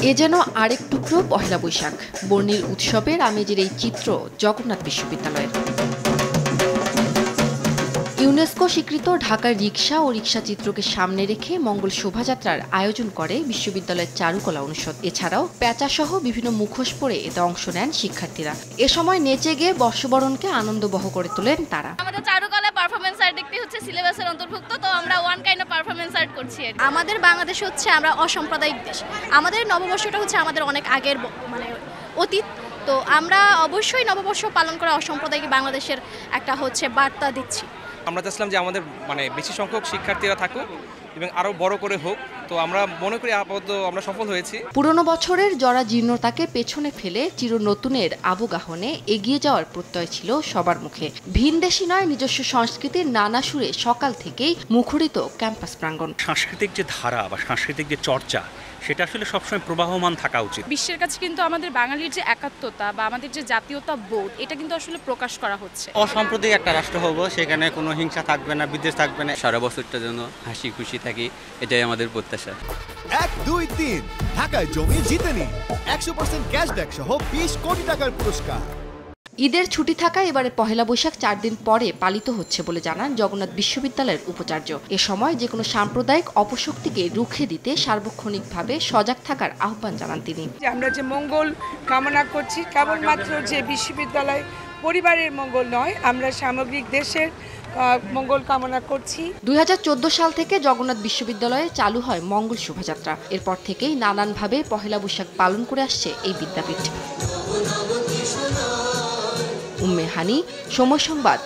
এ যেন আরেক টুকরো পহেলা বৈশাখ। বর্ণিল উৎসবের আমেজের এই চিত্র জগন্নাথ বিশ্ববিদ্যালয়ের। ইউনেস্কো স্বীকৃত ঢাকার রিকশা ও রিকশা চিত্রকে সামনে রেখে মঙ্গল শোভাযাত্রার আয়োজন করে বিশ্ববিদ্যালয়ের চারুকলা অনুষদ। এছাড়াও প্যাঁচাসহ বিভিন্ন মুখোশ পরে এতে অংশ নেন শিক্ষার্থীরা। এ সময় নেচে গিয়ে বর্ষবরণকে আনন্দবহ করে তোলেন তারা। আমাদের চারুকলা পারফরমেন্স আর্ট একটি হচ্ছে সিলেবাসের অন্তর্ভুক্ত, তো আমরা one kind of performance art করছি। আমাদের বাংলাদেশ হচ্ছে আমরা অসাম্প্রদায়িক দেশ। আমাদের নববর্ষটা হচ্ছে আমাদের অনেক আগের মানে অতীত, তো আমরা অবশ্যই নববর্ষ পালন করা অসাম্প্রদায়িক বাংলাদেশের একটা হচ্ছে বার্তা দিচ্ছি। আমরা চাইছিলাম যে আমাদের বেশি সংখ্যক শিক্ষার্থীরা থাকুক এবং আরো বড় করে হোক, তো আমরা মনে করি আপাতত আমরা সফল হয়েছি। পুরনো বছরের জরা জীর্ণতাকে পেছনে ফেলে চির নতুনের আবগাহনে এগিয়ে যাওয়ার প্রত্যয় ছিল সবার মুখে। ভিনদেশি নয়, নিজস্ব সংস্কৃতির নানা সুরে সকাল থেকেই মুখরিত ক্যাম্পাস প্রাঙ্গণ। সাংস্কৃতিক যে ধারা বা সাংস্কৃতিক যে চর্চা, সেটা আসলে সবসময় প্রবাহমান থাকা উচিত। বিশ্বের কাছে কিন্তু আমাদের বাঙালির যে একাত্মতা বা আমাদের যে জাতীয়তা বোধ, এটা কিন্তু আসলে প্রকাশ করা হচ্ছে। অসাম্প্রদায়িক একটা রাষ্ট্র হবো, সেখানে কোনো হিংসা থাকবে না, বিদ্বেষ থাকবে না। সারা বছরটার জন্য হাসি খুশি থাকি, এটাই আমাদের প্রত্যাশা। 1, 2, 3 ঢাকায় জমি জিতে নিন 100% ক্যাশব্যাক সহ 20 কোটি টাকার পুরস্কার। ঈদের ছুটি থাকায় এবারে পহেলা বৈশাখ 4 দিন পরে পালিত হচ্ছে বলে জানান জগন্নাথ বিশ্ববিদ্যালয়ের উপাচার্য। এ সময় যে কোনো সাম্প্রদায়িক অপশক্তিকে রুখে দিতে সার্বক্ষণিকভাবে সজাগ থাকার আহ্বান জানান তিনি। আমরা যে মঙ্গল কামনা করছি, কেবলমাত্র যে বিশ্ববিদ্যালয় পরিবারের মঙ্গল নয়, আমরা সামগ্রিক দেশের মঙ্গল কামনা করছি। 2014 সাল থেকে জগন্নাথ বিশ্ববিদ্যালয়ে চালু হয় মঙ্গল শোভাযাত্রা। এরপর থেকেই নানানভাবে পহেলা বৈশাখ পালন করে আসছে এই বিদ্যাপীঠ। উম্মে হানি, সময় সংবাদ,